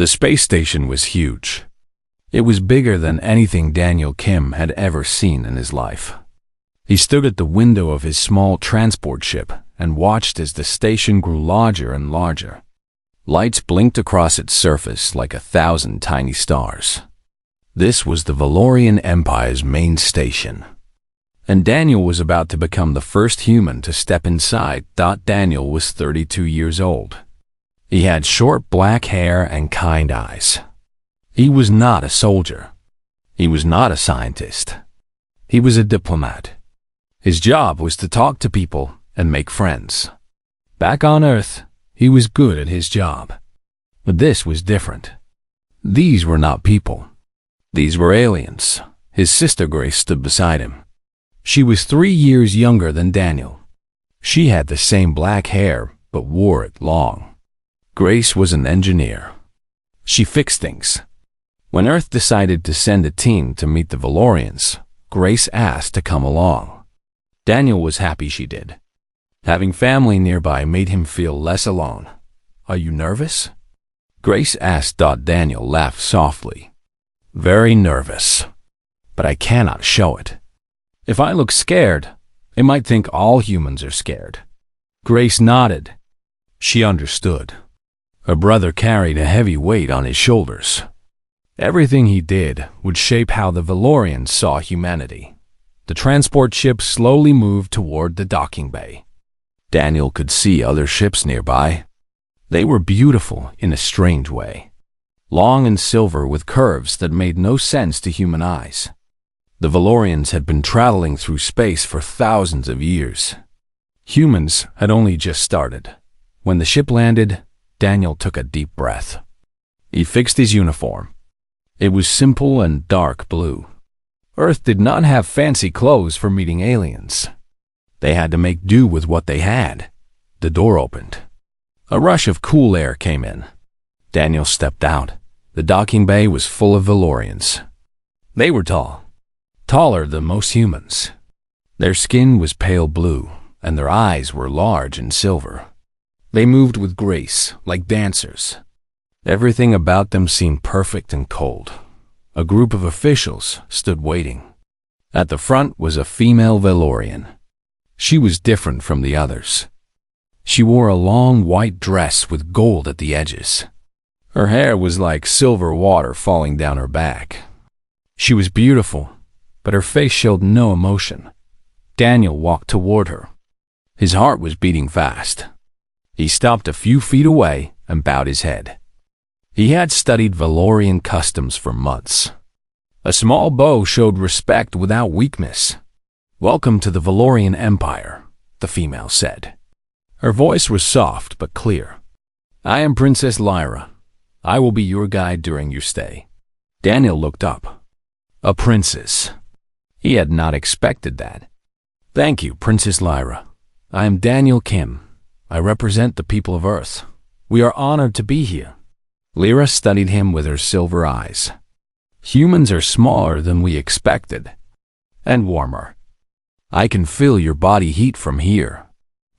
The space station was huge. It was bigger than anything Daniel Kim had ever seen in his life. He stood at the window of his small transport ship and watched as the station grew larger and larger. Lights blinked across its surface like 1,000 tiny stars. This was the Valorian Empire's main station. And Daniel was about to become the first human to step inside. Daniel was 32 years old. He had short black hair and kind eyes. He was not a soldier. He was not a scientist. He was a diplomat. His job was to talk to people and make friends. Back on Earth, he was good at his job. But this was different. These were not people. These were aliens. His sister Grace stood beside him. She was 3 years younger than Daniel. She had the same black hair, but wore it long. Grace was an engineer. She fixed things. When Earth decided to send a team to meet the Valorians, Grace asked to come along. Daniel was happy she did. Having family nearby made him feel less alone. "Are you nervous?" Grace asked. Daniel laughed softly. "Very nervous, but I cannot show it. If I look scared, they might think all humans are scared." Grace nodded. She understood. Her brother carried a heavy weight on his shoulders. Everything he did would shape how the Valorians saw humanity. The transport ship slowly moved toward the docking bay. Daniel could see other ships nearby. They were beautiful in a strange way. Long and silver with curves that made no sense to human eyes. The Valorians had been traveling through space for thousands of years. Humans had only just started. When the ship landed, Daniel took a deep breath. He fixed his uniform. It was simple and dark blue. Earth did not have fancy clothes for meeting aliens. They had to make do with what they had. The door opened. A rush of cool air came in. Daniel stepped out. The docking bay was full of Valorians. They were tall. Taller than most humans. Their skin was pale blue, and their eyes were large and silver. They moved with grace, like dancers. Everything about them seemed perfect and cold. A group of officials stood waiting. At the front was a female Valorian. She was different from the others. She wore a long white dress with gold at the edges. Her hair was like silver water falling down her back. She was beautiful, but her face showed no emotion. Daniel walked toward her. His heart was beating fast. He stopped a few feet away and bowed his head. He had studied Valorian customs for months. A small bow showed respect without weakness. "Welcome to the Valorian Empire," the female said. Her voice was soft but clear. "I am Princess Lyra. I will be your guide during your stay." Daniel looked up. A princess. He had not expected that. "Thank you, Princess Lyra. I am Daniel Kim. I represent the people of Earth. We are honored to be here." Lyra studied him with her silver eyes. "Humans are smaller than we expected. And warmer. I can feel your body heat from here."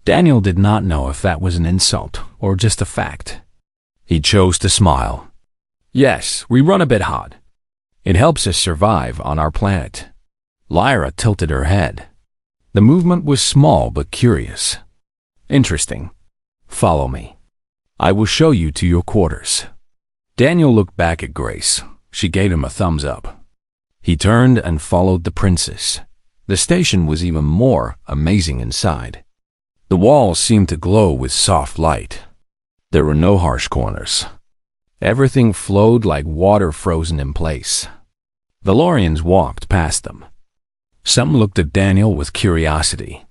Daniel did not know if that was an insult or just a fact. He chose to smile. "Yes, we run a bit hot. It helps us survive on our planet." Lyra tilted her head. The movement was small but curious. "Interesting. Follow me. I will show you to your quarters." Daniel looked back at Grace. She gave him a thumbs up. He turned and followed the princess. The station was even more amazing inside. The walls seemed to glow with soft light. There were no harsh corners. Everything flowed like water frozen in place. Valorians walked past them. Some looked at Daniel with curiosity.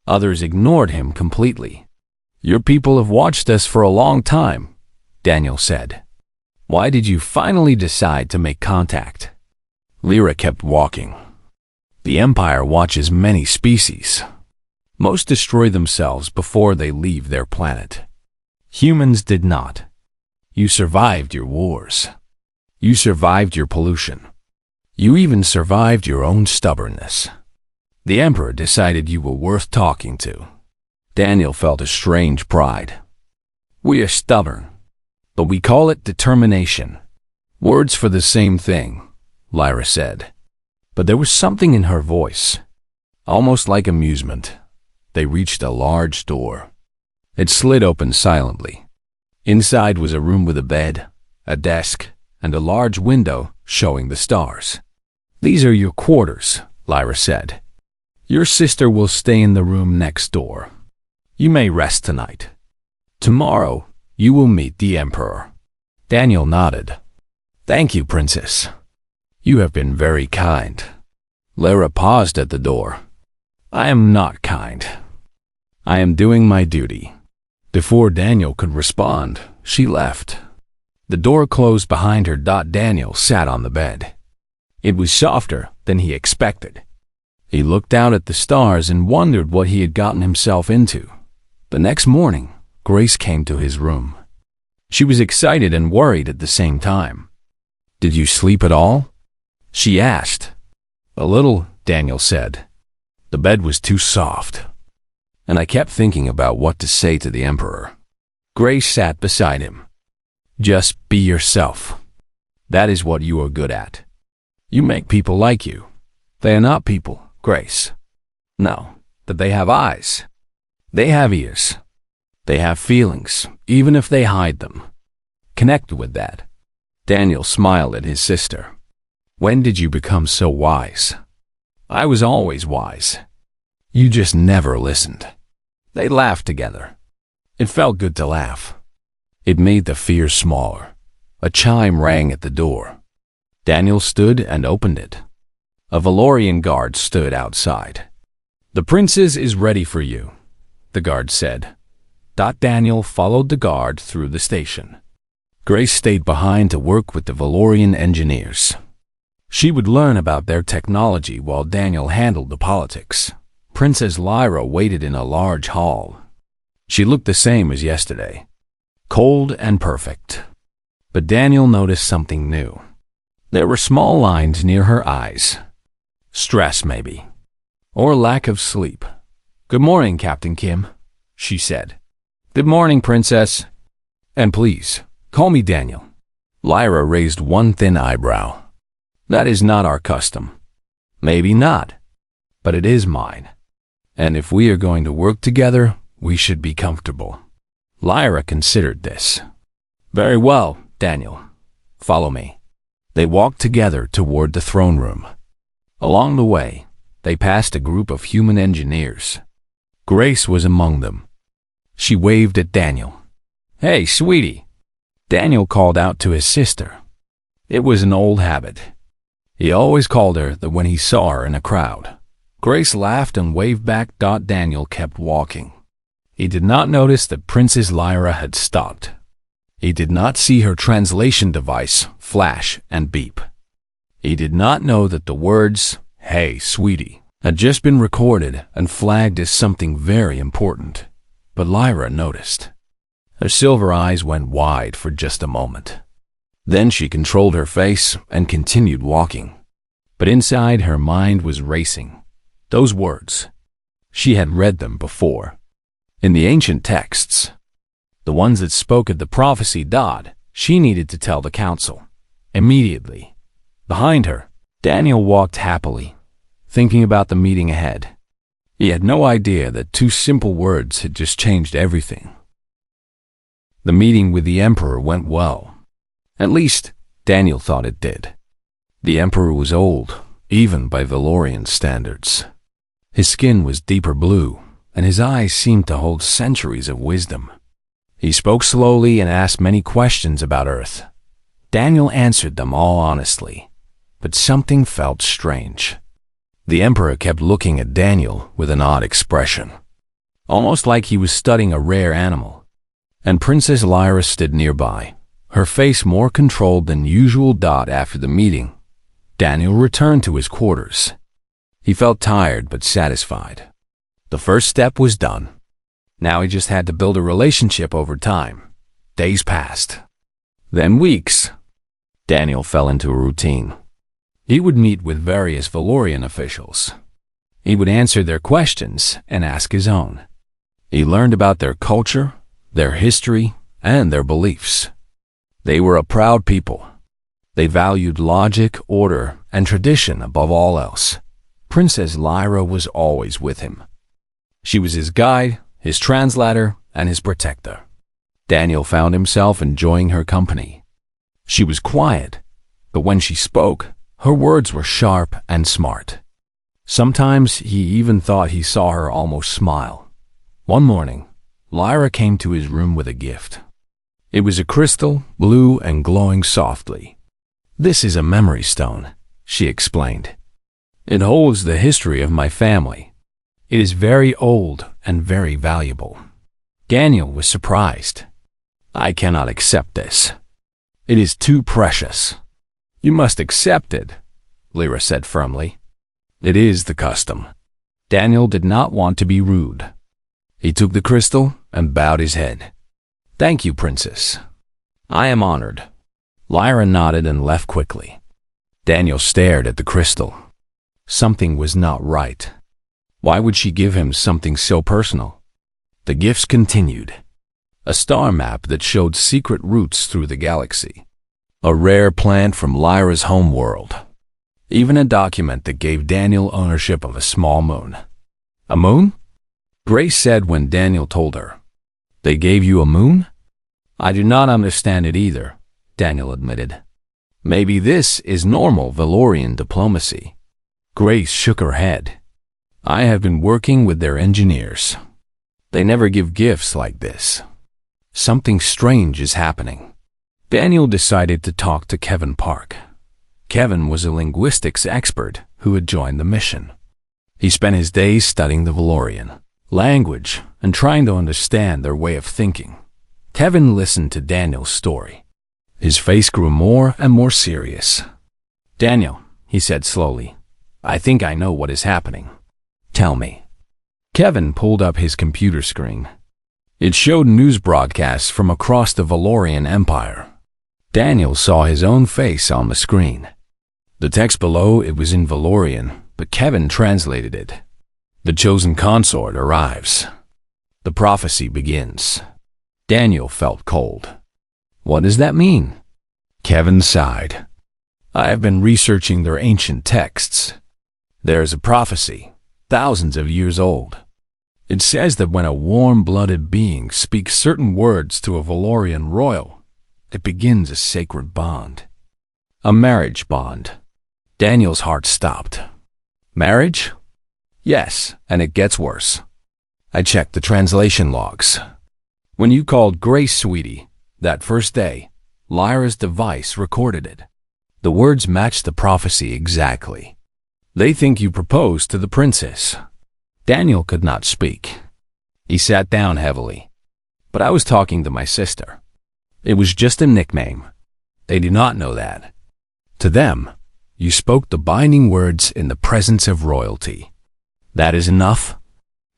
Others ignored him completely. "Your people have watched us for a long time," Daniel said. "Why did you finally decide to make contact?" Lyra kept walking. "The Empire watches many species. Most destroy themselves before they leave their planet. Humans did not. You survived your wars. You survived your pollution. You even survived your own stubbornness. The Emperor decided you were worth talking to." Daniel felt a strange pride. "We are stubborn, but we call it determination. Words for the same thing, Lyra said. But there was something in her voice, almost like amusement. They reached a large door. It slid open silently. Inside was a room with a bed, a desk, and a large window showing the stars. "These are your quarters," Lyra said. "Your sister will stay in the room next door. You may rest tonight. Tomorrow, you will meet the Emperor." Daniel nodded. "Thank you, Princess. You have been very kind." Lyra paused at the door. "I am not kind. I am doing my duty." Before Daniel could respond, she left. The door closed behind her. Daniel sat on the bed. It was softer than he expected. He looked out at the stars and wondered what he had gotten himself into. The next morning, Grace came to his room. She was excited and worried at the same time. "Did you sleep at all?" she asked. "A little," Daniel said. "The bed was too soft, and I kept thinking about what to say to the Emperor." Grace sat beside him. "Just be yourself. That is what you are good at. You make people like you. They are not people, Grace. No, that they have eyes. They have ears. They have feelings, even if they hide them. Connect with that." Daniel smiled at his sister. "When did you become so wise?" "I was always wise. You just never listened." They laughed together. It felt good to laugh. It made the fear smaller. A chime rang at the door. Daniel stood and opened it. A Valorian guard stood outside. "The princess is ready for you," the guard said. Daniel followed the guard through the station. Grace stayed behind to work with the Valorian engineers. She would learn about their technology while Daniel handled the politics. Princess Lyra waited in a large hall. She looked the same as yesterday, cold and perfect. But Daniel noticed something new. There were small lines near her eyes. Stress, maybe. Or lack of sleep. "Good morning, Captain Kim," she said. "Good morning, Princess. And please, call me Daniel." Lyra raised one thin eyebrow. "That is not our custom." "Maybe not, but it is mine. And if we are going to work together, we should be comfortable." Lyra considered this. "Very well, Daniel. Follow me." They walked together toward the throne room. Along the way, they passed a group of human engineers. Grace was among them. She waved at Daniel. "Hey, sweetie." Daniel called out to his sister. It was an old habit. He always called her that when he saw her in a crowd. Grace laughed and waved back. Daniel kept walking. He did not notice that Princess Lyra had stopped. He did not see her translation device flash and beep. He did not know that the words, "Hey, sweetie," had just been recorded and flagged as something very important. But Lyra noticed. Her silver eyes went wide for just a moment. Then she controlled her face and continued walking. But inside her mind was racing. Those words. She had read them before. In the ancient texts. The ones that spoke of the prophecy. She needed to tell the council. Immediately. Behind her, Daniel walked happily, thinking about the meeting ahead. He had no idea that two simple words had just changed everything. The meeting with the Emperor went well. At least, Daniel thought it did. The Emperor was old, even by Valorian standards. His skin was deeper blue, and his eyes seemed to hold centuries of wisdom. He spoke slowly and asked many questions about Earth. Daniel answered them all honestly, but something felt strange. The Emperor kept looking at Daniel with an odd expression, almost like he was studying a rare animal. And Princess Lyra stood nearby, her face more controlled than usual. After the meeting, Daniel returned to his quarters. He felt tired but satisfied. The first step was done. Now he just had to build a relationship over time. Days passed. Then weeks. Daniel fell into a routine. He would meet with various Valorian officials. He would answer their questions and ask his own. He learned about their culture, their history, and their beliefs. They were a proud people. They valued logic, order, and tradition above all else. Princess Lyra was always with him. She was his guide, his translator, and his protector. Daniel found himself enjoying her company. She was quiet, but when she spoke, her words were sharp and smart. Sometimes he even thought he saw her almost smile. One morning, Lyra came to his room with a gift. It was a crystal, blue and glowing softly. "This is a memory stone," she explained. "It holds the history of my family. It is very old and very valuable." Daniel was surprised. "I cannot accept this. It is too precious." "You must accept it," Lyra said firmly. "It is the custom." Daniel did not want to be rude. He took the crystal and bowed his head. "Thank you, Princess. I am honored." Lyra nodded and left quickly. Daniel stared at the crystal. Something was not right. Why would she give him something so personal? The gifts continued. A star map that showed secret routes through the galaxy. A rare plant from Lyra's home world. Even a document that gave Daniel ownership of a small moon. "A moon?" Grace said when Daniel told her. "They gave you a moon?" "I do not understand it either," Daniel admitted. "Maybe this is normal Valorian diplomacy." Grace shook her head. "I have been working with their engineers. They never give gifts like this. Something strange is happening." Daniel decided to talk to Kevin Park. Kevin was a linguistics expert who had joined the mission. He spent his days studying the Valorian language and trying to understand their way of thinking. Kevin listened to Daniel's story. His face grew more and more serious. "Daniel," he said slowly, "I think I know what is happening. Tell me." Kevin pulled up his computer screen. It showed news broadcasts from across the Valorian Empire. Daniel saw his own face on the screen. The text below it was in Valorian, but Kevin translated it. "The chosen consort arrives. The prophecy begins." Daniel felt cold. "What does that mean?" Kevin sighed. "I have been researching their ancient texts. There is a prophecy, thousands of years old. It says that when a warm-blooded being speaks certain words to a Valorian royal, it begins a sacred bond. A marriage bond." Daniel's heart stopped. "Marriage?" "Yes, and it gets worse. I checked the translation logs. When you called Grace sweetie, that first day, Lyra's device recorded it. The words matched the prophecy exactly. They think you proposed to the princess." Daniel could not speak. He sat down heavily. "But I was talking to my sister. It was just a nickname. They do not know that. To them, you spoke the binding words in the presence of royalty. That is enough?"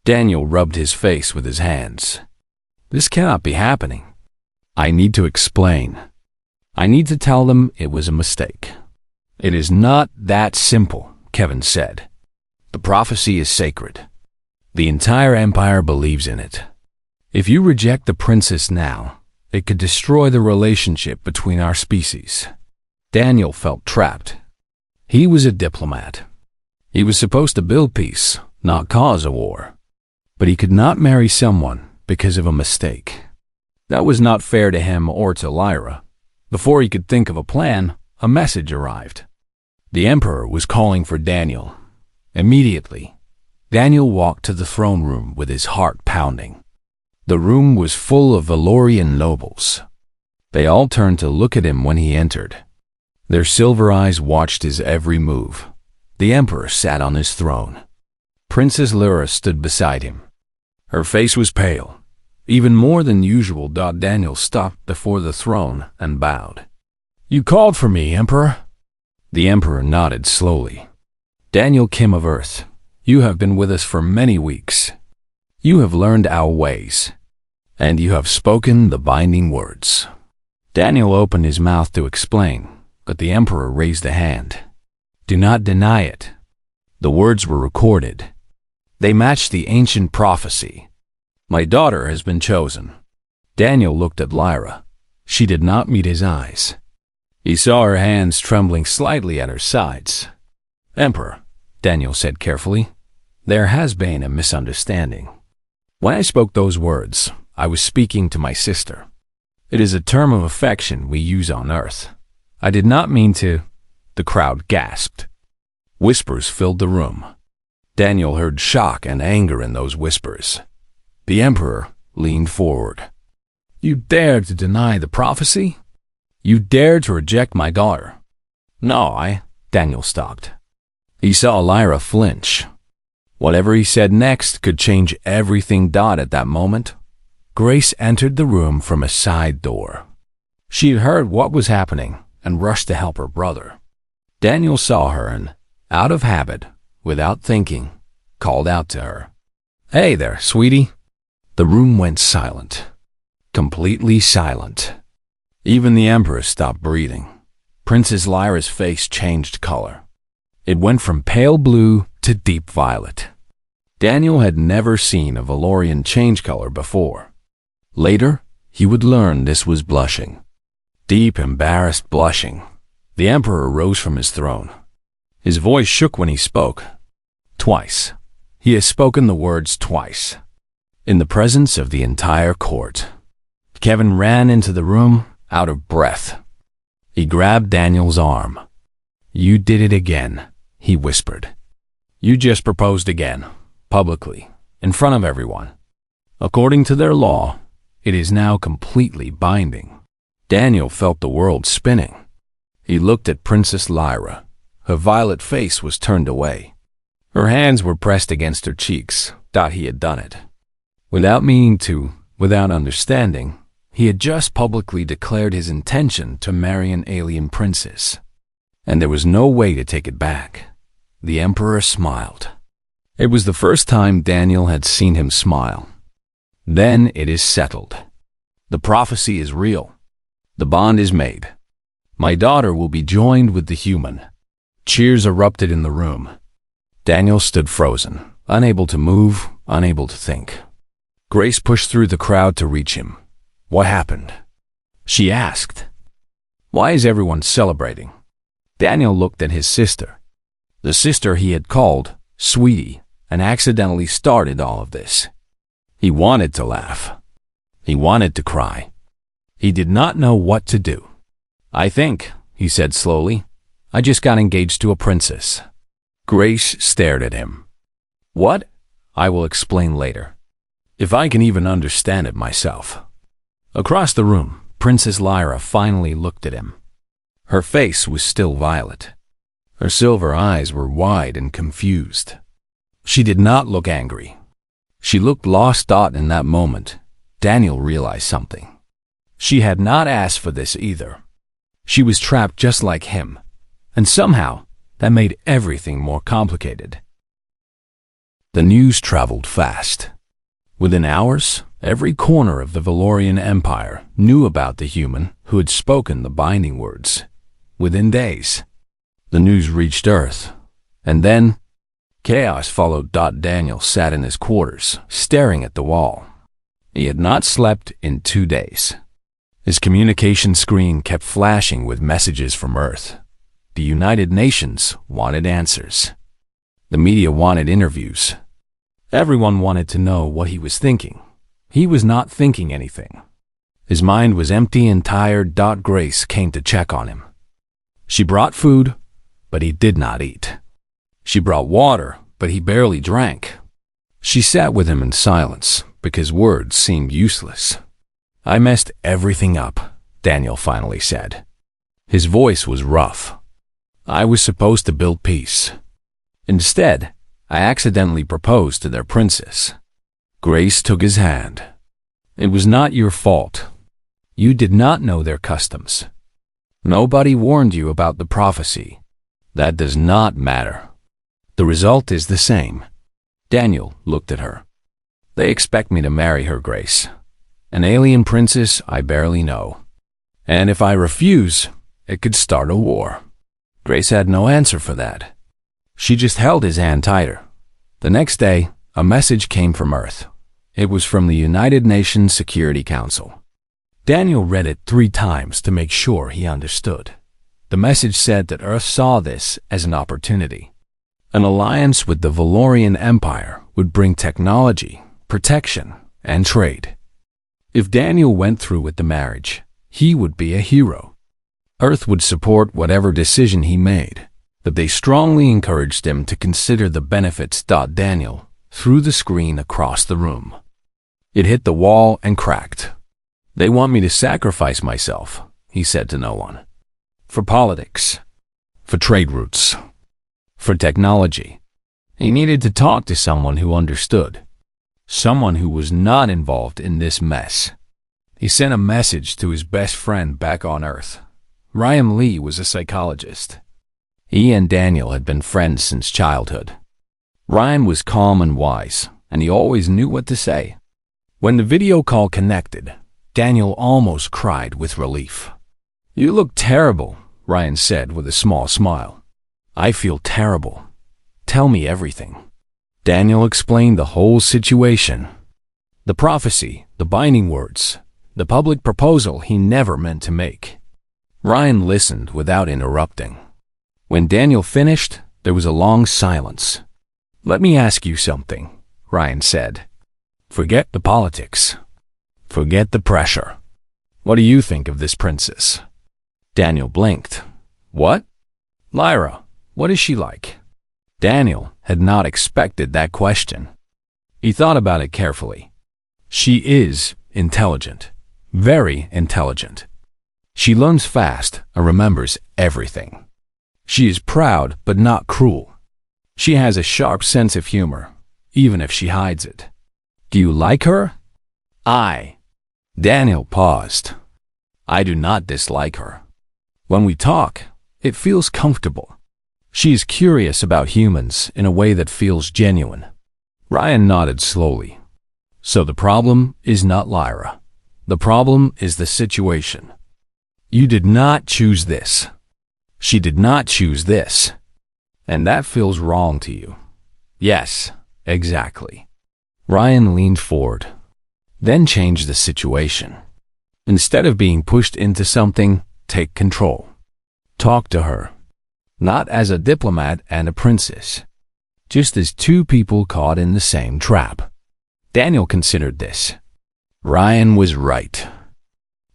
Daniel rubbed his face with his hands. "This cannot be happening. I need to explain. I need to tell them it was a mistake." "It is not that simple," Kevin said. "The prophecy is sacred. The entire empire believes in it. If you reject the princess now, it could destroy the relationship between our species." Daniel felt trapped. He was a diplomat. He was supposed to build peace, not cause a war. But he could not marry someone because of a mistake. That was not fair to him or to Lyra. Before he could think of a plan, a message arrived. The Emperor was calling for Daniel. Immediately, Daniel walked to the throne room with his heart pounding. The room was full of Valorian nobles. They all turned to look at him when he entered. Their silver eyes watched his every move. The Emperor sat on his throne. Princess Lyra stood beside him. Her face was pale, even more than usual. Daniel stopped before the throne and bowed. "You called for me, Emperor?" The Emperor nodded slowly. "Daniel Kim of Earth, you have been with us for many weeks. You have learned our ways, and you have spoken the binding words." Daniel opened his mouth to explain, but the Emperor raised a hand. "Do not deny it." The words were recorded. They matched the ancient prophecy. "My daughter has been chosen." Daniel looked at Lyra. She did not meet his eyes. He saw her hands trembling slightly at her sides. "Emperor," Daniel said carefully, "there has been a misunderstanding. When I spoke those words, I was speaking to my sister. It is a term of affection we use on Earth. I did not mean to—" The crowd gasped. Whispers filled the room. Daniel heard shock and anger in those whispers. The Emperor leaned forward. "You dare to deny the prophecy? You dare to reject my daughter?" "No, Daniel stopped. He saw Lyra flinch. Whatever he said next could change everything. At that moment, Grace entered the room from a side door. She had heard what was happening and rushed to help her brother. Daniel saw her and, out of habit, without thinking, called out to her. "Hey there, sweetie." The room went silent. Completely silent. Even the Emperor stopped breathing. Princess Lyra's face changed color. It went from pale blue to deep violet. Daniel had never seen a Valorian change color before. Later, he would learn this was blushing. Deep, embarrassed blushing. The Emperor rose from his throne. His voice shook when he spoke. Twice. He has spoken the words twice. In the presence of the entire court. Kevin ran into the room, out of breath. He grabbed Daniel's arm. "You did it again," he whispered. "You just proposed again, publicly, in front of everyone. According to their law, it is now completely binding." Daniel felt the world spinning. He looked at Princess Lyra. Her violet face was turned away. Her hands were pressed against her cheeks. He had done it. Without meaning to, without understanding, he had just publicly declared his intention to marry an alien princess. And there was no way to take it back. The Emperor smiled. It was the first time Daniel had seen him smile. "Then it is settled. The prophecy is real. The bond is made. My daughter will be joined with the human." Cheers erupted in the room. Daniel stood frozen, unable to move, unable to think. Grace pushed through the crowd to reach him. "What happened?" she asked. "Why is everyone celebrating?" Daniel looked at his sister. The sister he had called Sweetie and accidentally started all of this. He wanted to laugh. He wanted to cry. He did not know what to do. "I think," he said slowly, "I just got engaged to a princess." Grace stared at him. "What?" "I will explain later. If I can even understand it myself." Across the room, Princess Lyra finally looked at him. Her face was still violet. Her silver eyes were wide and confused. She did not look angry. She looked lost. In that moment, Daniel realized something. She had not asked for this either. She was trapped just like him, and somehow that made everything more complicated. The news traveled fast. Within hours, every corner of the Valorian Empire knew about the human who had spoken the binding words. Within days, the news reached Earth, and then chaos followed. Daniel sat in his quarters, staring at the wall. He had not slept in 2 days. His communication screen kept flashing with messages from Earth. The United Nations wanted answers. The media wanted interviews. Everyone wanted to know what he was thinking. He was not thinking anything. His mind was empty and tired. Grace came to check on him. She brought food, but he did not eat. She brought water, but he barely drank. She sat with him in silence because words seemed useless. "I messed everything up," Daniel finally said. His voice was rough. "I was supposed to build peace. Instead, I accidentally proposed to their princess." Grace took his hand. "It was not your fault. You did not know their customs. Nobody warned you about the prophecy. That does not matter. The result is the same." Daniel looked at her. "They expect me to marry her, Grace. An alien princess I barely know. And if I refuse, it could start a war." Grace had no answer for that. She just held his hand tighter. The next day, a message came from Earth. It was from the United Nations Security Council. Daniel read it 3 times to make sure he understood. The message said that Earth saw this as an opportunity. An alliance with the Valorian Empire would bring technology, protection, and trade. If Daniel went through with the marriage, he would be a hero. Earth would support whatever decision he made, but they strongly encouraged him to consider the benefits. Daniel threw the screen across the room. It hit the wall and cracked. "They want me to sacrifice myself," he said to no one. "For politics, for trade routes, for technology." He needed to talk to someone who understood. Someone who was not involved in this mess. He sent a message to his best friend back on Earth. Ryan Lee was a psychologist. He and Daniel had been friends since childhood. Ryan was calm and wise, and he always knew what to say. When the video call connected, Daniel almost cried with relief. "You look terrible," Ryan said with a small smile. "I feel terrible. Tell me everything." Daniel explained the whole situation. The prophecy, the binding words, the public proposal he never meant to make. Ryan listened without interrupting. When Daniel finished, there was a long silence. "Let me ask you something," Ryan said. "Forget the politics. Forget the pressure. What do you think of this princess?" Daniel blinked. "What? Lyra, what is she like?" Daniel had not expected that question. He thought about it carefully. "She is intelligent, very intelligent. She learns fast and remembers everything. She is proud but not cruel. She has a sharp sense of humor, even if she hides it. Do you like her?" Daniel paused. "I do not dislike her. When we talk, it feels comfortable. She is curious about humans in a way that feels genuine." Ryan nodded slowly. "So the problem is not Lyra. The problem is the situation. You did not choose this. She did not choose this. And that feels wrong to you." "Yes, exactly." Ryan leaned forward, then changed the situation. Instead of being pushed into something, take control. Talk to her. Not as a diplomat and a princess, just as two people caught in the same trap. Daniel considered this. Ryan was right.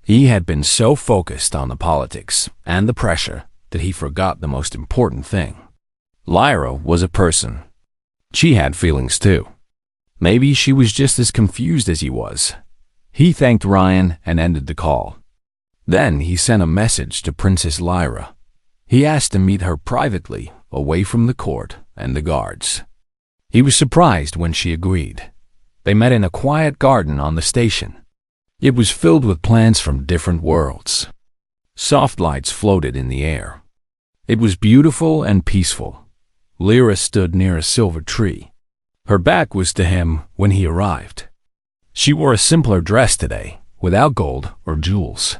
He had been so focused on the politics and the pressure that he forgot the most important thing. Lyra was a person. She had feelings too. Maybe she was just as confused as he was. He thanked Ryan and ended the call. Then he sent a message to Princess Lyra. He asked to meet her privately, away from the court and the guards. He was surprised when she agreed. They met in a quiet garden on the station. It was filled with plants from different worlds. Soft lights floated in the air. It was beautiful and peaceful. Lyra stood near a silver tree. Her back was to him when he arrived. She wore a simpler dress today, without gold or jewels.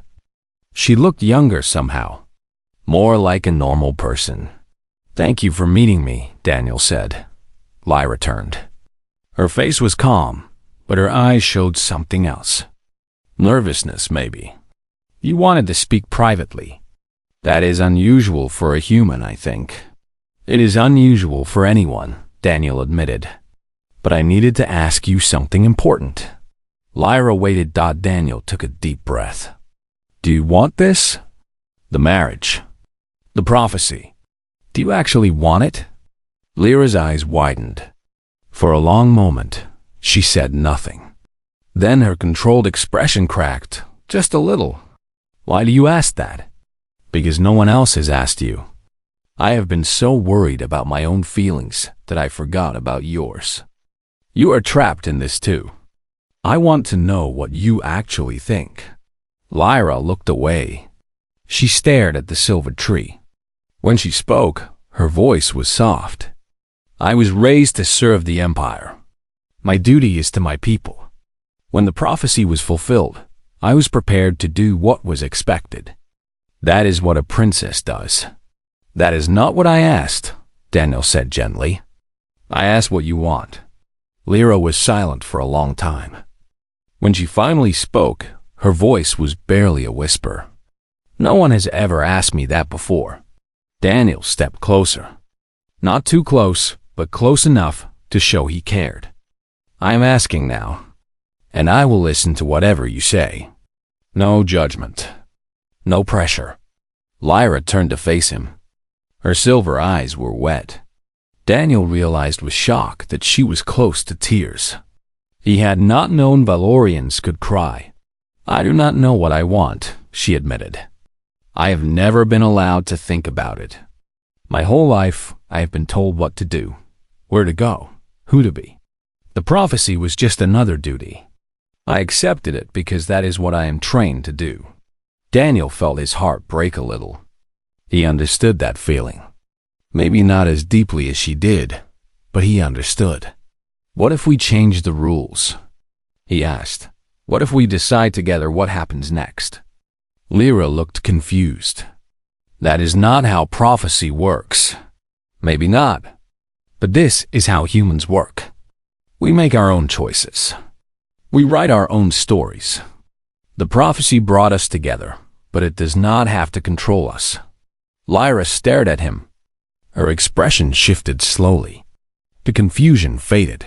She looked younger somehow, more like a normal person. "Thank you for meeting me," Daniel said. Lyra turned. Her face was calm, but her eyes showed something else. Nervousness, maybe. "You wanted to speak privately. That is unusual for a human, I think." "It is unusual for anyone," Daniel admitted. "But I needed to ask you something important." Lyra waited. Daniel took a deep breath. "Do you want this? The marriage? The prophecy? Do you actually want it?" Lyra's eyes widened. For a long moment, she said nothing. Then her controlled expression cracked, just a little. "Why do you ask that?" "Because no one else has asked you. I have been so worried about my own feelings that I forgot about yours. You are trapped in this too. I want to know what you actually think." Lyra looked away. She stared at the silver tree. When she spoke, her voice was soft. "I was raised to serve the Empire. My duty is to my people. When the prophecy was fulfilled, I was prepared to do what was expected. That is what a princess does." "That is not what I asked," Daniel said gently. "I asked what you want." Lyra was silent for a long time. When she finally spoke, Her voice was barely a whisper. No one has ever asked me that before. Daniel stepped closer. Not too close, but close enough to show he cared. I am asking now, and I will listen to whatever you say. No judgment. No pressure. Lyra turned to face him. Her silver eyes were wet. Daniel realized with shock that she was close to tears. He had not known Valorians could cry. I do not know what I want, she admitted. I have never been allowed to think about it. My whole life, I have been told what to do, where to go, who to be. The prophecy was just another duty. I accepted it because that is what I am trained to do. Daniel felt his heart break a little. He understood that feeling. Maybe not as deeply as she did, but he understood. What if we change the rules? He asked. What if we decide together what happens next? Lyra looked confused. That is not how prophecy works. Maybe not. But this is how humans work. We make our own choices. We write our own stories. The prophecy brought us together, but it does not have to control us. Lyra stared at him. Her expression shifted slowly. The confusion faded.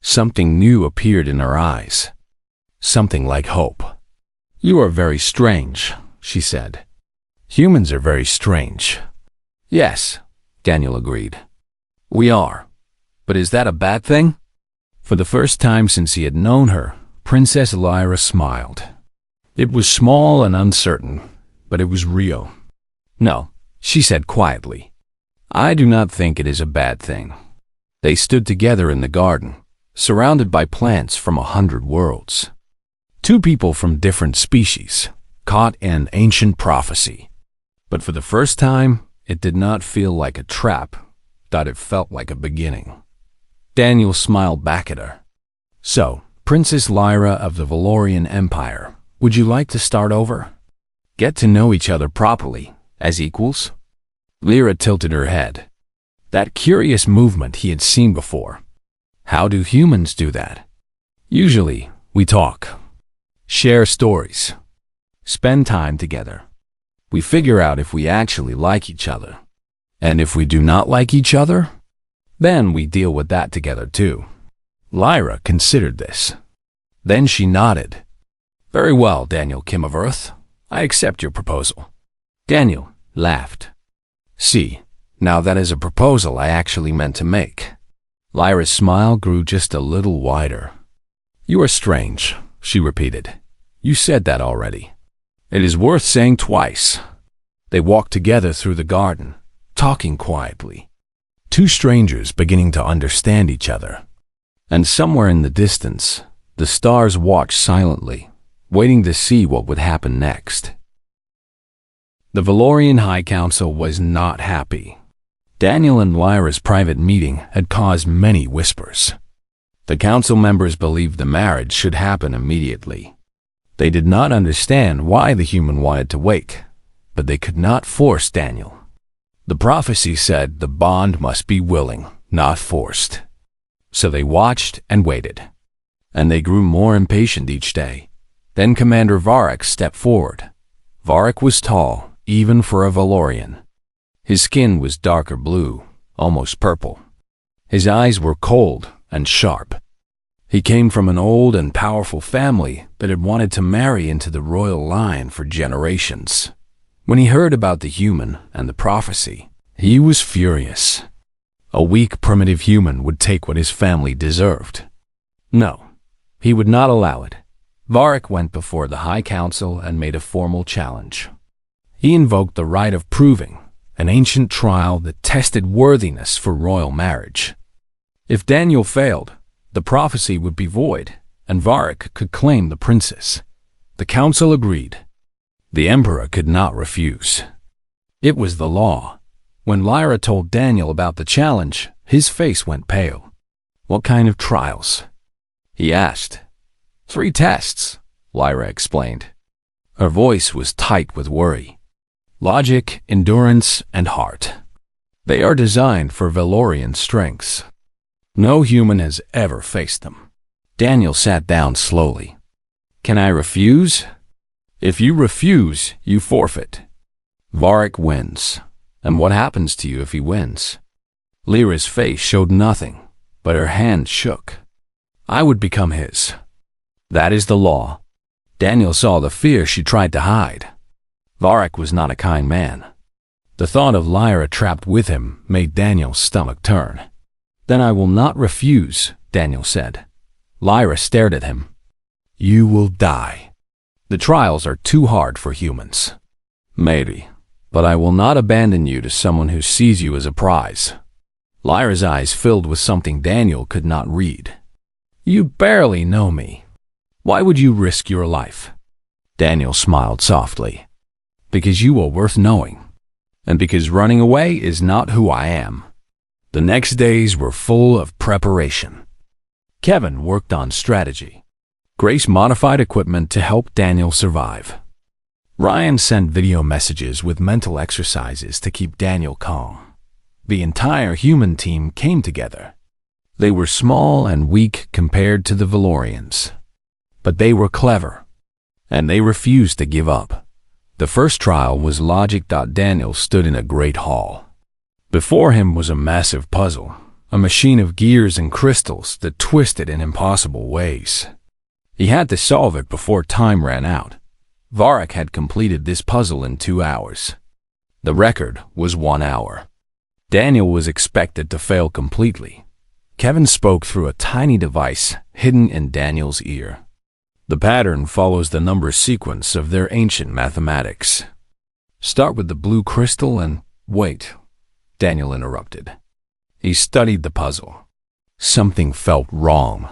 Something new appeared in her eyes. Something like hope. You are very strange, she said. Humans are very strange. Yes, Daniel agreed. We are. But is that a bad thing? For the first time since he had known her, Princess Lyra smiled. It was small and uncertain, but it was real. No, she said quietly. I do not think it is a bad thing. They stood together in the garden, surrounded by plants from 100 worlds. Two people from different species, caught in ancient prophecy. But for the first time, it did not feel like a trap, that it felt like a beginning. Daniel smiled back at her. So, Princess Lyra of the Valorian Empire, would you like to start over? Get to know each other properly, as equals? Lyra tilted her head. That curious movement he had seen before. How do humans do that? Usually, we talk. Share stories. Spend time together. We figure out if we actually like each other. And if we do not like each other, then we deal with that together too. Lyra considered this. Then she nodded. Very well, Daniel Kim of Earth. I accept your proposal. Daniel laughed. See, now that is a proposal I actually meant to make. Lyra's smile grew just a little wider. You are strange, she repeated. You said that already. It is worth saying twice. They walked together through the garden, talking quietly. Two strangers beginning to understand each other. And somewhere in the distance, the stars watched silently, waiting to see what would happen next. The Valorian High Council was not happy. Daniel and Lyra's private meeting had caused many whispers. The council members believed the marriage should happen immediately. They did not understand why the human wanted to wait, but they could not force Daniel. The prophecy said the bond must be willing, not forced. So they watched and waited. And they grew more impatient each day. Then Commander Varric stepped forward. Varric was tall, even for a Valorian. His skin was darker blue, almost purple. His eyes were cold and sharp. He came from an old and powerful family that had wanted to marry into the royal line for generations. When he heard about the human and the prophecy, he was furious. A weak, primitive human would take what his family deserved. No, he would not allow it. Varric went before the High Council and made a formal challenge. He invoked the right of proving, an ancient trial that tested worthiness for royal marriage. If Daniel failed, the prophecy would be void, and Varric could claim the princess. The council agreed. The emperor could not refuse. It was the law. When Lyra told Daniel about the challenge, his face went pale. What kind of trials? He asked. 3 tests, Lyra explained. Her voice was tight with worry. Logic, endurance, and heart. They are designed for Valorian strengths. No human has ever faced them. Daniel sat down slowly. Can I refuse? If you refuse, you forfeit. Varric wins. And what happens to you if he wins? Lyra's face showed nothing, but her hand shook. I would become his. That is the law. Daniel saw the fear she tried to hide. Varric was not a kind man. The thought of Lyra trapped with him made Daniel's stomach turn. Then I will not refuse, Daniel said. Lyra stared at him. You will die. The trials are too hard for humans. Maybe, but I will not abandon you to someone who sees you as a prize. Lyra's eyes filled with something Daniel could not read. You barely know me. Why would you risk your life? Daniel smiled softly. Because you are worth knowing. And because running away is not who I am. The next days were full of preparation. Kevin worked on strategy. Grace modified equipment to help Daniel survive. Ryan sent video messages with mental exercises to keep Daniel calm. The entire human team came together. They were small and weak compared to the Valorians. But they were clever. And they refused to give up. The first trial was logic. Daniel stood in a great hall. Before him was a massive puzzle, a machine of gears and crystals that twisted in impossible ways. He had to solve it before time ran out. Varric had completed this puzzle in 2 hours. The record was 1 hour. Daniel was expected to fail completely. Kevin spoke through a tiny device hidden in Daniel's ear. The pattern follows the number sequence of their ancient mathematics. Start with the blue crystal and wait, Daniel interrupted. He studied the puzzle. Something felt wrong.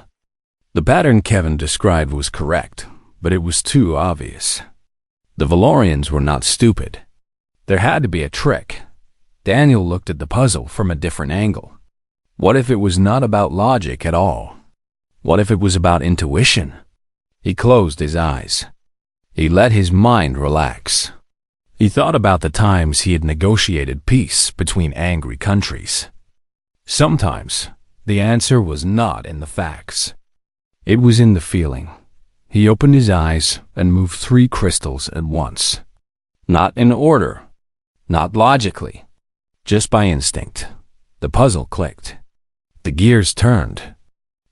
The pattern Kevin described was correct, but it was too obvious. The Valorians were not stupid. There had to be a trick. Daniel looked at the puzzle from a different angle. What if it was not about logic at all? What if it was about intuition? He closed his eyes. He let his mind relax. He thought about the times he had negotiated peace between angry countries. Sometimes, the answer was not in the facts. It was in the feeling. He opened his eyes and moved 3 crystals at once. Not in order, not logically, just by instinct. The puzzle clicked. The gears turned.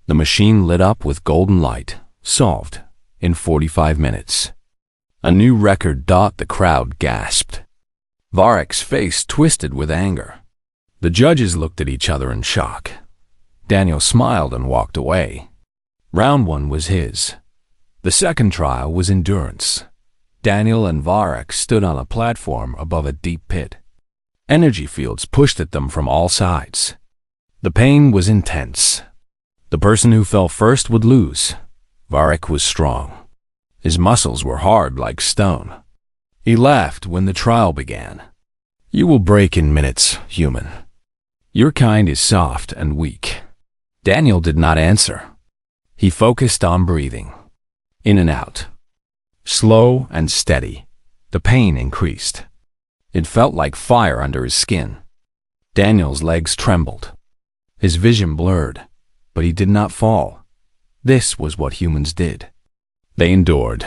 The machine lit up with golden light, solved in 45 minutes. A new record. The crowd gasped. Varric's face twisted with anger. The judges looked at each other in shock. Daniel smiled and walked away. Round 1 was his. The second trial was endurance. Daniel and Varric stood on a platform above a deep pit. Energy fields pushed at them from all sides. The pain was intense. The person who fell first would lose. Varric was strong. His muscles were hard like stone. He laughed when the trial began. You will break in minutes, human. Your kind is soft and weak. Daniel did not answer. He focused on breathing. In and out. Slow and steady. The pain increased. It felt like fire under his skin. Daniel's legs trembled. His vision blurred, but he did not fall. This was what humans did. They endured.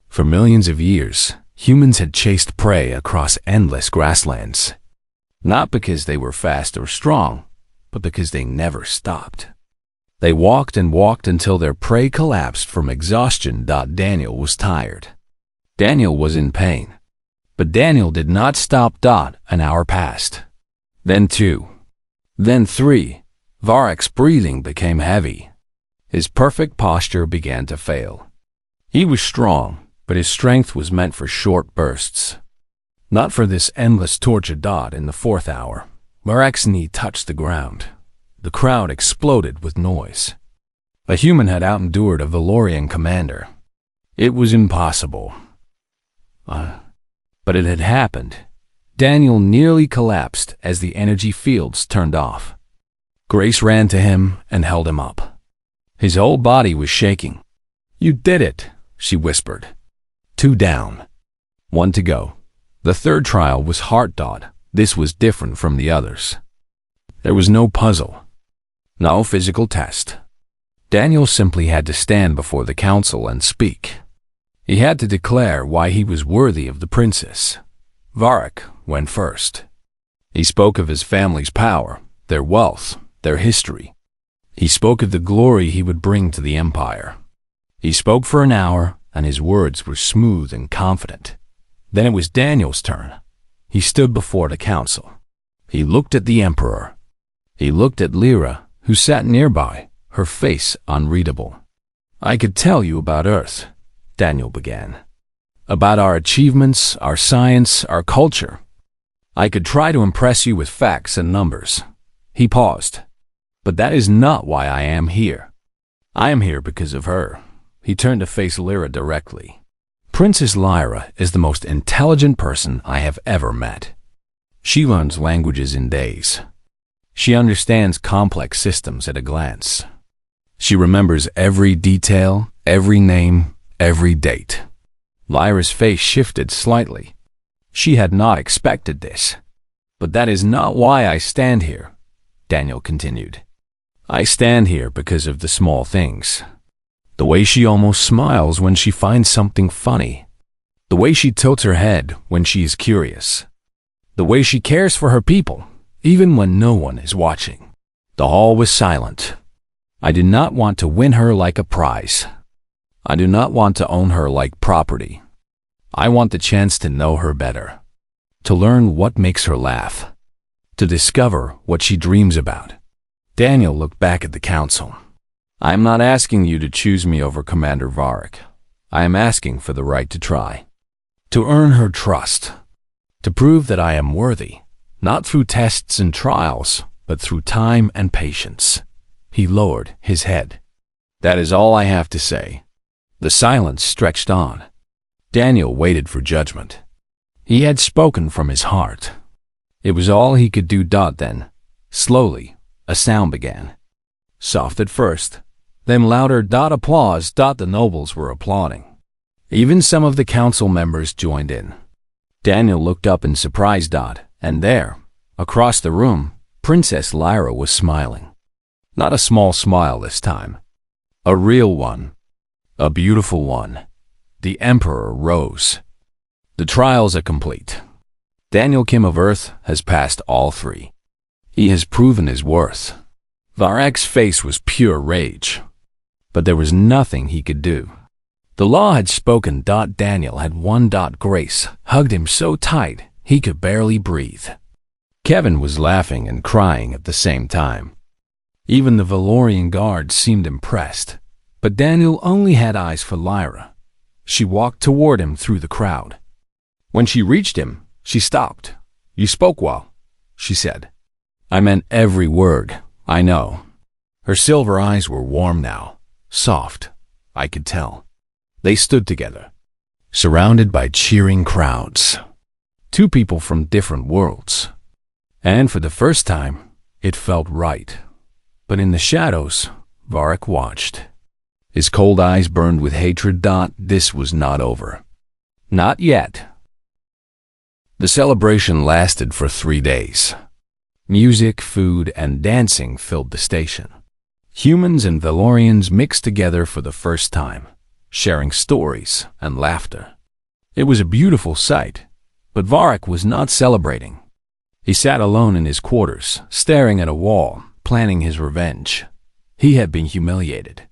For millions of years, humans had chased prey across endless grasslands. Not because they were fast or strong, but because they never stopped. They walked and walked until their prey collapsed from exhaustion. Daniel was tired. Daniel was in pain. But Daniel did not stop. An hour passed. Then 2. Then 3. Varric's breathing became heavy. His perfect posture began to fail. He was strong, but his strength was meant for short bursts. Not for this endless torture. In the 4th hour, Varric's knee touched the ground. The crowd exploded with noise. A human had outendured a Valorian commander. It was impossible. But it had happened. Daniel nearly collapsed as the energy fields turned off. Grace ran to him and held him up. His whole body was shaking. You did it, she whispered. 2 down. 1 to go. The third trial was hard. This was different from the others. There was no puzzle. No physical test. Daniel simply had to stand before the council and speak. He had to declare why he was worthy of the princess. Varric went first. He spoke of his family's power, their wealth, their history. He spoke of the glory he would bring to the empire. He spoke for an hour, and his words were smooth and confident. Then it was Daniel's turn. He stood before the council. He looked at the emperor. He looked at Lyra, who sat nearby, her face unreadable. "I could tell you about Earth," Daniel began. "About our achievements, our science, our culture. I could try to impress you with facts and numbers." He paused. "But that is not why I am here. I am here because of her." He turned to face Lyra directly. "Princess Lyra is the most intelligent person I have ever met. She learns languages in days. She understands complex systems at a glance. She remembers every detail, every name, every date." Lyra's face shifted slightly. She had not expected this. "But that is not why I stand here," Daniel continued. "I stand here because of the small things. The way she almost smiles when she finds something funny. The way she tilts her head when she is curious. The way she cares for her people, even when no one is watching." The hall was silent. "I do not want to win her like a prize. I do not want to own her like property. I want the chance to know her better, to learn what makes her laugh, to discover what she dreams about." Daniel looked back at the council. "I am not asking you to choose me over Commander Varric. I am asking for the right to try, to earn her trust, to prove that I am worthy, not through tests and trials, but through time and patience." He lowered his head. "That is all I have to say." The silence stretched on. Daniel waited for judgment. He had spoken from his heart. It was all he could do. Then, slowly, a sound began. Soft at first, then louder. Applause. The nobles were applauding. Even some of the council members joined in. Daniel looked up in surprise. And there, across the room, Princess Lyra was smiling. Not a small smile this time. A real one. A beautiful one. The emperor rose. "The trials are complete. Daniel Kim of Earth has passed all three. He has proven his worth." Varric's face was pure rage. But there was nothing he could do. The law had spoken. Daniel had won. Grace hugged him so tight he could barely breathe. Kevin was laughing and crying at the same time. Even the Valorian guards seemed impressed. But Daniel only had eyes for Lyra. She walked toward him through the crowd. When she reached him, she stopped. "You spoke well," she said. "I meant every word, I know." Her silver eyes were warm now, soft, I could tell. They stood together, surrounded by cheering crowds. Two people from different worlds. And for the first time, it felt right. But in the shadows, Varric watched. His cold eyes burned with hatred. This was not over. Not yet. The celebration lasted for 3 days. Music, food, and dancing filled the station. Humans and Valorians mixed together for the first time, sharing stories and laughter. It was a beautiful sight, but Varric was not celebrating. He sat alone in his quarters, staring at a wall, planning his revenge. He had been humiliated.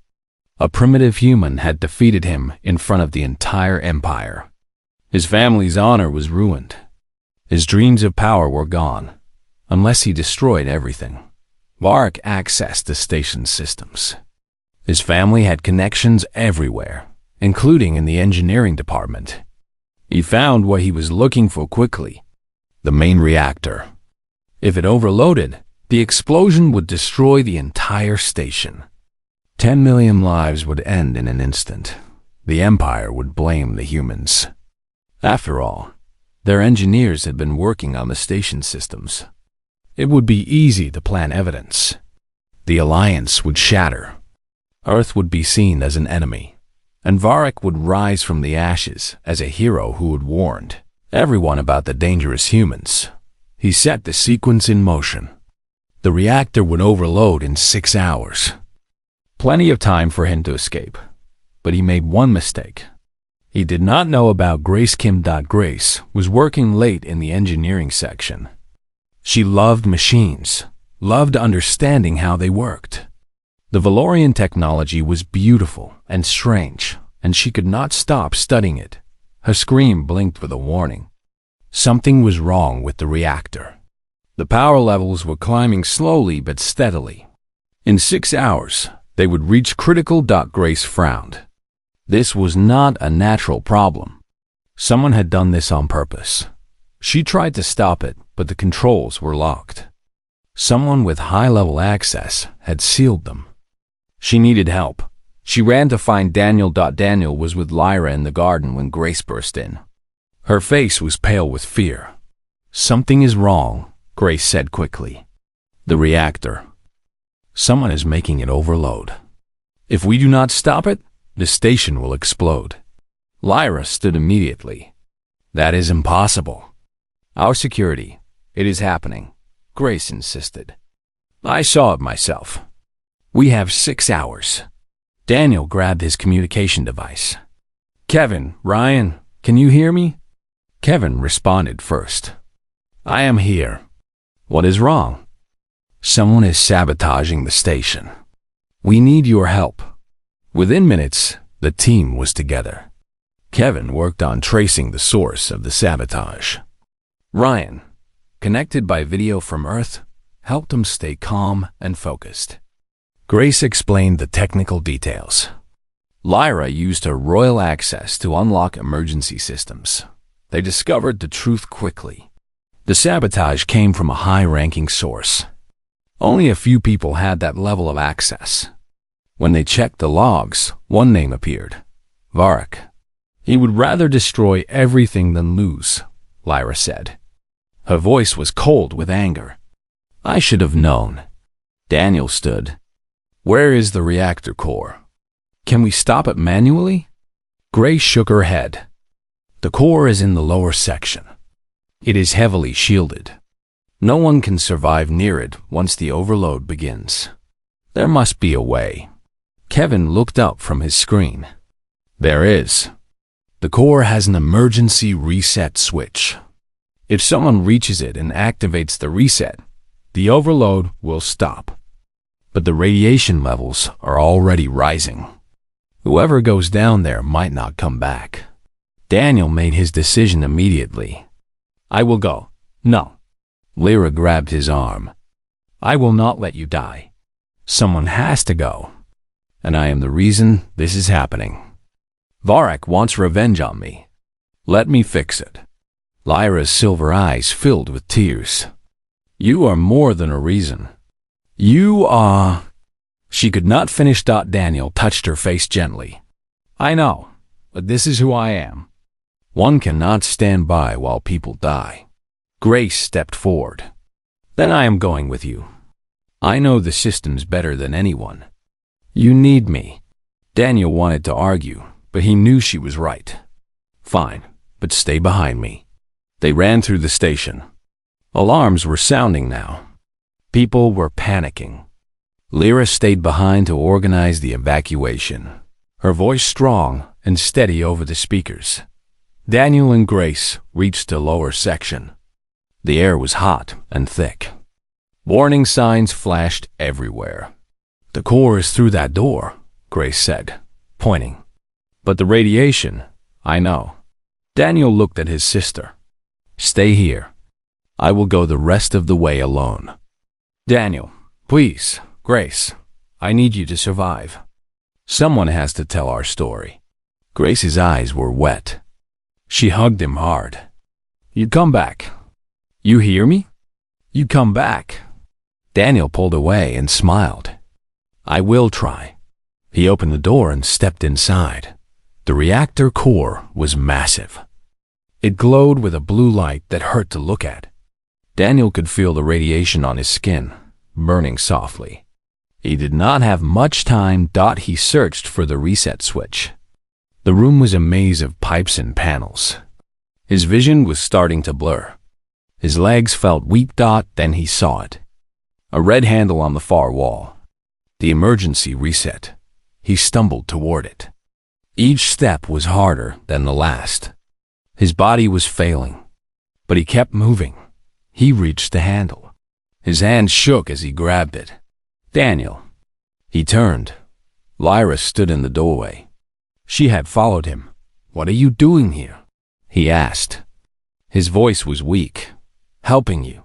A primitive human had defeated him in front of the entire empire. His family's honor was ruined. His dreams of power were gone, unless he destroyed everything. Varric accessed the station's systems. His family had connections everywhere, including in the engineering department. He found what he was looking for quickly: the main reactor. If it overloaded, the explosion would destroy the entire station. 10 million lives would end in an instant. The Empire would blame the humans. After all, their engineers had been working on the station systems. It would be easy to plant evidence. The alliance would shatter. Earth would be seen as an enemy, and Varric would rise from the ashes as a hero who had warned everyone about the dangerous humans. He set the sequence in motion. The reactor would overload in 6 hours. Plenty of time for him to escape. But he made one mistake. He did not know about Grace Kim. Grace was working late in the engineering section. She loved machines, loved understanding how they worked. The Valorian technology was beautiful and strange, and she could not stop studying it. Her screen blinked with a warning. Something was wrong with the reactor. The power levels were climbing slowly but steadily. In 6 hours, they would reach critical. Grace frowned. This was not a natural problem. Someone had done this on purpose. She tried to stop it, but the controls were locked. Someone with high-level access had sealed them. She needed help. She ran to find Daniel. Daniel was with Lyra in the garden when Grace burst in. Her face was pale with fear. "Something is wrong," Grace said quickly. "The reactor. Someone is making it overload. If we do not stop it, the station will explode." Lyra stood immediately. "That is impossible." "Our security. It is happening," Grace insisted. "I saw it myself. We have 6 hours." Daniel grabbed his communication device. "Kevin, Ryan, can you hear me?" Kevin responded first. "I am here." "What is wrong?" "Someone is sabotaging the station. We need your help." Within minutes, the team was together. Kevin worked on tracing the source of the sabotage. Ryan, connected by video from Earth, helped him stay calm and focused. Grace explained the technical details. Lyra used her royal access to unlock emergency systems. They discovered the truth quickly. The sabotage came from a high-ranking source. Only a few people had that level of access. When they checked the logs, one name appeared: Varric. "He would rather destroy everything than lose," Lyra said. Her voice was cold with anger. "I should have known." Daniel stood. "Where is the reactor core? Can we stop it manually?" Grace shook her head. "The core is in the lower section. It is heavily shielded. No one can survive near it once the overload begins. There must be a way." Kevin looked up from his screen. "There is. The core has an emergency reset switch. If someone reaches it and activates the reset, the overload will stop. But the radiation levels are already rising. Whoever goes down there might not come back." Daniel made his decision immediately. "I will go." "No." Lyra grabbed his arm. "I will not let you die. Someone has to go. And I am the reason this is happening. Varric wants revenge on me. Let me fix it." Lyra's silver eyes filled with tears. "You are more than a reason. You are—" She could not finish. Daniel touched her face gently. "I know, but this is who I am. One cannot stand by while people die." Grace stepped forward. "Then I am going with you. I know the systems better than anyone. You need me." Daniel wanted to argue, but he knew she was right. "Fine, but stay behind me." They ran through the station. Alarms were sounding now. People were panicking. Lyra stayed behind to organize the evacuation, her voice strong and steady over the speakers. Daniel and Grace reached the lower section. The air was hot and thick. Warning signs flashed everywhere. "The core is through that door," Grace said, pointing. "But the radiation, I know." Daniel looked at his sister. "Stay here. I will go the rest of the way alone." "Daniel, please, Grace, I need you to survive. Someone has to tell our story." Grace's eyes were wet. She hugged him hard. "You come back. You hear me? You come back." Daniel pulled away and smiled. "I will try." He opened the door and stepped inside. The reactor core was massive. It glowed with a blue light that hurt to look at. Daniel could feel the radiation on his skin, burning softly. He did not have much time. He searched for the reset switch. The room was a maze of pipes and panels. His vision was starting to blur. His legs felt weak. Then he saw it. A red handle on the far wall. The emergency reset. He stumbled toward it. Each step was harder than the last. His body was failing, but he kept moving. He reached the handle. His hand shook as he grabbed it. Daniel. He turned. Lyra stood in the doorway. She had followed him. "What are you doing here?" he asked. His voice was weak. "Helping you."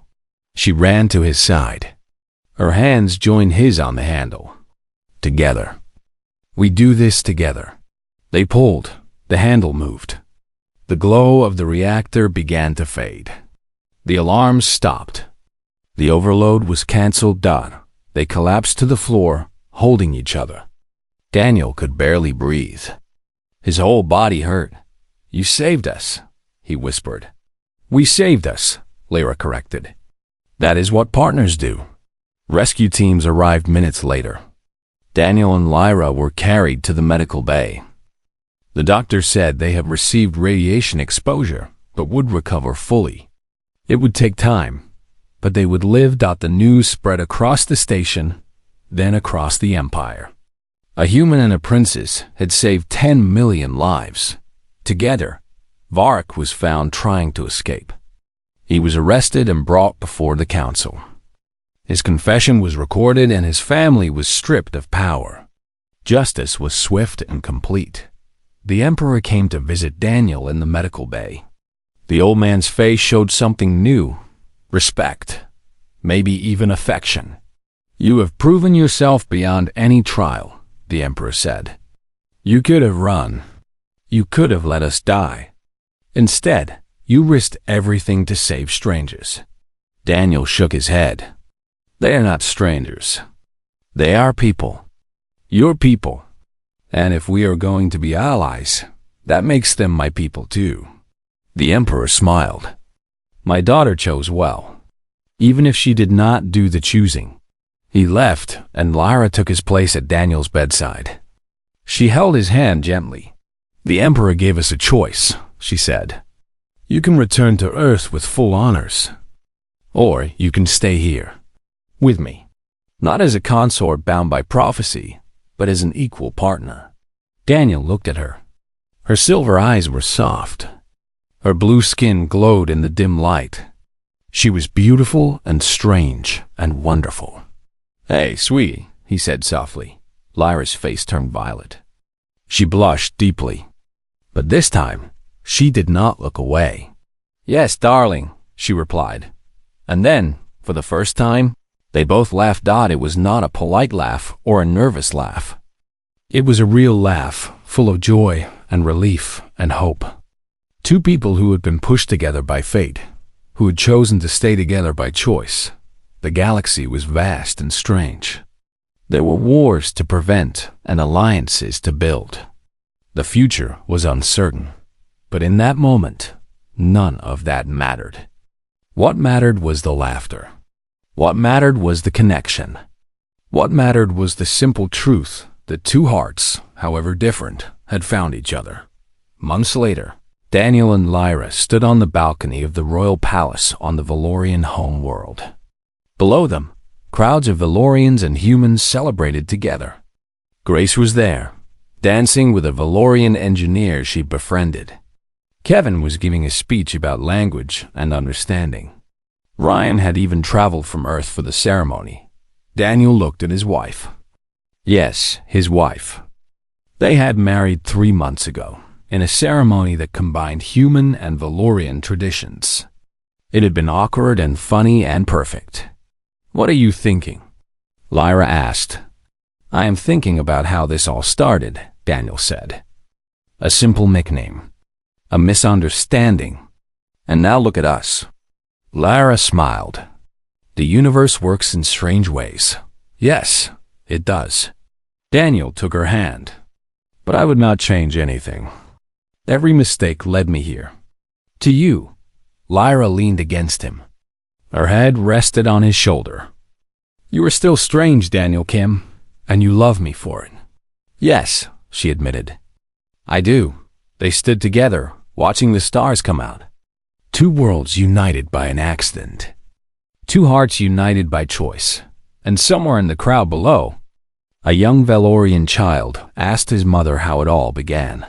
She ran to his side. Her hands joined his on the handle. "Together. We do this together." They pulled. The handle moved. The glow of the reactor began to fade. The alarms stopped. The overload was canceled. They collapsed to the floor, holding each other. Daniel could barely breathe. His whole body hurt. "You saved us," he whispered. "We saved us," Lyra corrected. "That is what partners do." Rescue teams arrived minutes later. Daniel and Lyra were carried to the medical bay. The doctor said they had received radiation exposure, but would recover fully. It would take time, but they would live. The news spread across the station, then across the empire. A human and a princess had saved 10 million lives. Together, Varric was found trying to escape. He was arrested and brought before the council. His confession was recorded and his family was stripped of power. Justice was swift and complete. The emperor came to visit Daniel in the medical bay. The old man's face showed something new: respect, maybe even affection. "You have proven yourself beyond any trial," the emperor said. "You could have run. You could have let us die. Instead, you risked everything to save strangers." Daniel shook his head. "They are not strangers. They are people. Your people. And if we are going to be allies, that makes them my people too." The emperor smiled. "My daughter chose well, even if she did not do the choosing." He left, and Lyra took his place at Daniel's bedside. She held his hand gently. "The emperor gave us a choice," she said. "You can return to Earth with full honors, or you can stay here, with me, not as a consort bound by prophecy, but as an equal partner." Daniel looked at her. Her silver eyes were soft. Her blue skin glowed in the dim light. She was beautiful and strange and wonderful. "Hey, sweetie," he said softly. Lyra's face turned violet. She blushed deeply, but this time she did not look away. "Yes, darling," she replied. And then, for the first time, they both laughed. It was not a polite laugh or a nervous laugh. It was a real laugh, full of joy and relief and hope. Two people who had been pushed together by fate, who had chosen to stay together by choice. The galaxy was vast and strange. There were wars to prevent and alliances to build. The future was uncertain, but in that moment, none of that mattered. What mattered was the laughter. What mattered was the connection. What mattered was the simple truth that two hearts, however different, had found each other. Months later, Daniel and Lyra stood on the balcony of the royal palace on the Valorian home world. Below them, crowds of Valorians and humans celebrated together. Grace was there, dancing with a Valorian engineer she befriended. Kevin was giving a speech about language and understanding. Ryan had even traveled from Earth for the ceremony. Daniel looked at his wife. Yes, his wife. They had married 3 months ago, in a ceremony that combined human and Valorian traditions. It had been awkward and funny and perfect. "What are you thinking?" Lyra asked. "I am thinking about how this all started," Daniel said. "A simple nickname. A misunderstanding. And now look at us." Lyra smiled. "The universe works in strange ways." "Yes, it does." Daniel took her hand. "But I would not change anything. Every mistake led me here." "To you." Lyra leaned against him. Her head rested on his shoulder. "You are still strange, Daniel Kim, and you love me for it." "Yes," she admitted. "I do." They stood together, watching the stars come out. Two worlds united by an accident. Two hearts united by choice. And somewhere in the crowd below, A young Valorian child asked his mother how it all began.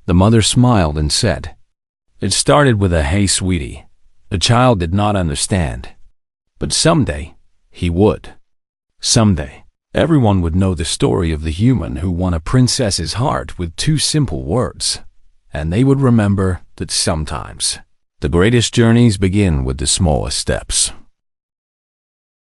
The mother smiled and said, "It started with a 'Hey, sweetie.' The child did not understand. But someday, he would. Someday, everyone would know the story of the human who won a princess's heart with 2 simple words. And they would remember that sometimes the greatest journeys begin with the smallest steps."